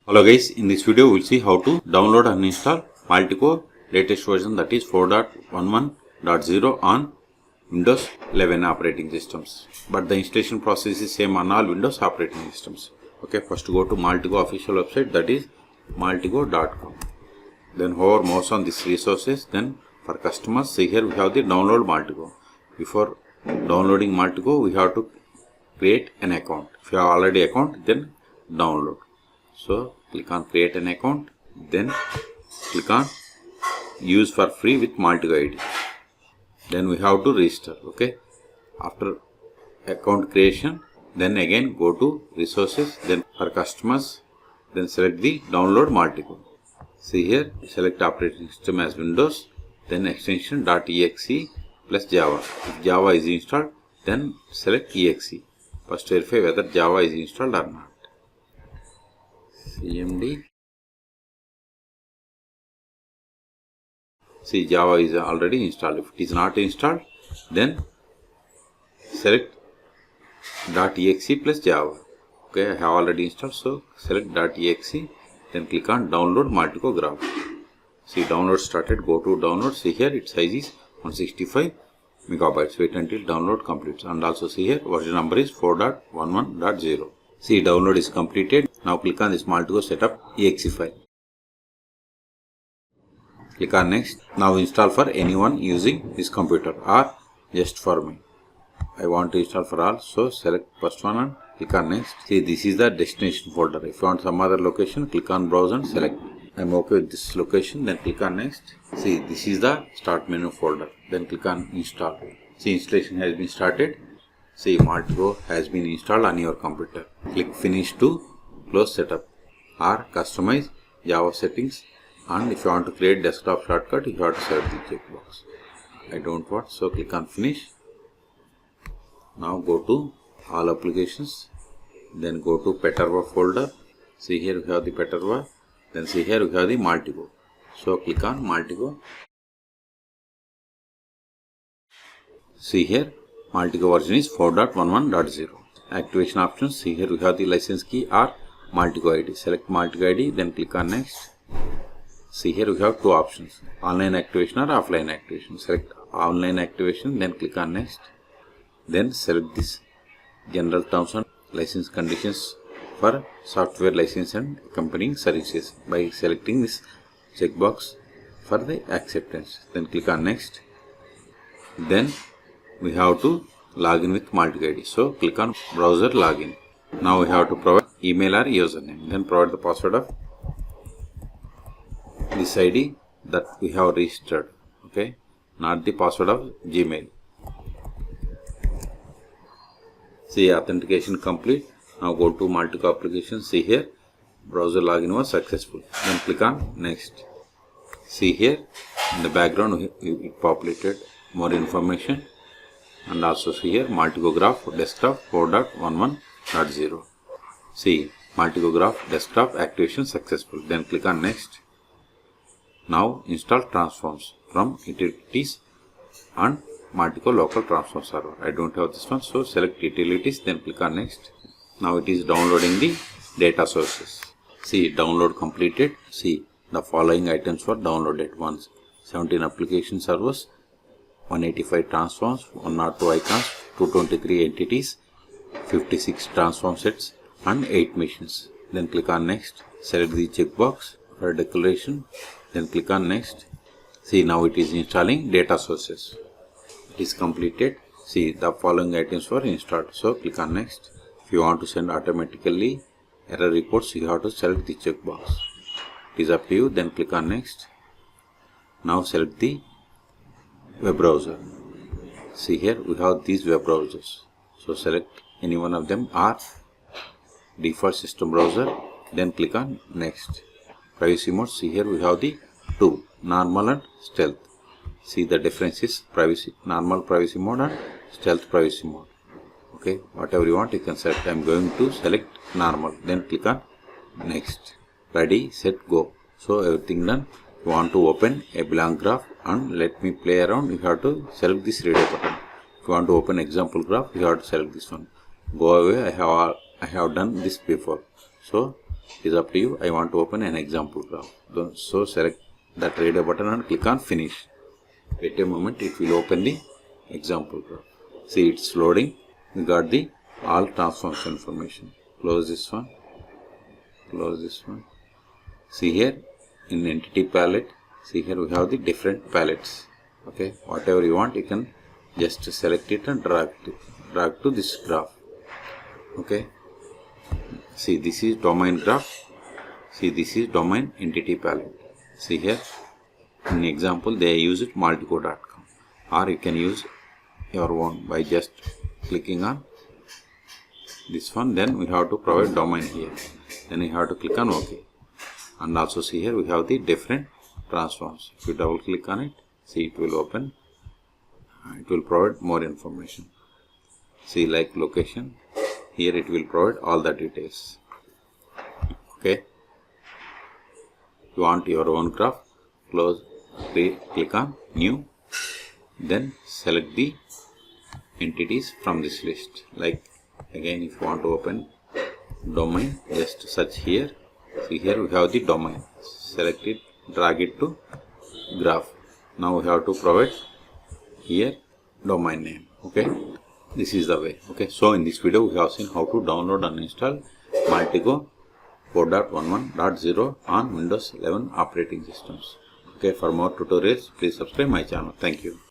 Hello guys, in this video we will see how to download and install Maltego latest version, that is 4.11.0 on Windows 11 operating systems. But the installation process is same on all Windows operating systems. Okay, first go to Maltego official website, that is maltego.com. Then hover mouse on these resources. Then for customers, see here we have the download Maltego. Before downloading Maltego, we have to create an account. If you have already account, then download. So click on create an account, then click on use for free with Maltego ID. Then we have to register. Okay, after account creation, then again go to resources, then for customers, then select the download Maltego. See here, select operating system as Windows, then extension .exe plus Java. If Java is installed, then select exe. First verify whether Java is installed or not. cmd. See, Java is already installed. If it is not installed, then select .exe plus Java. Okay, I have already installed, so select .exe, then click on download Maltego graph. See, download started. Go to download. See here, its size is 165 megabytes. Wait until download completes. And also see here, version number is 4.11.0. See, download is completed. Now click on this Maltego setup exe file. Click on next. Now install for anyone using this computer or just for me. I want to install for all, so select first one and click on next. See, this is the destination folder. If you want some other location, click on browse and select. I am okay with this location, then click on next. See, this is the start menu folder. Then click on install. See, installation has been started. See, Maltego has been installed on your computer. Click finish to close setup or customize Java settings. And if you want to create desktop shortcut, you have to select the checkbox. I don't want, so click on finish. Now go to all applications, then go to Peterva folder. See here we have the Peterva, then see here we have the Maltego. So click on Maltego. See here, Maltego version is 4.11.0. Activation options, see here we have the license key or Maltego ID. Select Maltego ID, then click on next. See here we have two options, online activation or offline activation. Select online activation, then click on next. Then select this general terms and license conditions for software license and accompanying services by selecting this checkbox for the acceptance. Then click on next. Then we have to log in with Maltego ID. So click on browser login. Now we have to provide email or username. Then provide the password of this ID that we have registered. Okay, not the password of Gmail. See, authentication complete. Now go to Maltego application. See here, browser login was successful. Then click on next. See here, in the background it populated more information. And also see here, Maltego graph desktop 4.11.0. See, Maltego graph desktop activation successful. Then click on next. Now install transforms from utilities and Maltego local transform server. I don't have this one, so select utilities, then click on next. Now it is downloading the data sources. See, download completed. See, the following items were downloaded. 17 application servers, 185 transforms, 102 icons, 223 entities, 56 transform sets and 8 machines. Then click on next. Select the checkbox for declaration, then click on next. See, now it is installing data sources. It is completed. See, the following items were installed. So click on next. If you want to send automatically error reports, you have to select the checkbox. It is up to you. Then click on next. Now select the web browser. See here we have these web browsers. So select any one of them or default system browser. Then click on next. Privacy mode. See here we have the two, normal and stealth. See, the difference is privacy, normal privacy mode and stealth privacy mode. Okay, whatever you want you can select. I am going to select normal. Then click on next. Ready, set, go. So everything done. You want to open a blank graph and let me play around, you have to select this radio button. If you want to open example graph, you have to select this one. Go away, I have done this before. So It is up to you. I want to open an example graph. So select that radio button and click on finish. Wait a moment, it will open the example graph. See, it's loading. We got the all transforms information. Close this one. Close this one. See here in entity palette. See here we have the different palettes. Okay, whatever you want, you can just select it and drag to this graph. Okay. See, this is domain graph. See, this is domain entity palette. See here. In example, they used Maltego.com, or you can use your own by just clicking on this one. Then we have to provide domain here. Then we have to click on OK. And also see here we have the different transforms. If you double click on it, see, it will open. It will provide more information. See, like location. Here it will provide all the details. Okay. You want your own graph? Close. Click on new. Then select the entities from this list. Like again, if you want to open domain, just search here. See here we have the domain. Select it, drag it to graph. Now we have to provide here domain name. Okay, this is the way. Okay, so in this video we have seen how to download and install Maltego 4.11.0 on Windows 11 operating systems. Okay, for more tutorials, please subscribe my channel. Thank you.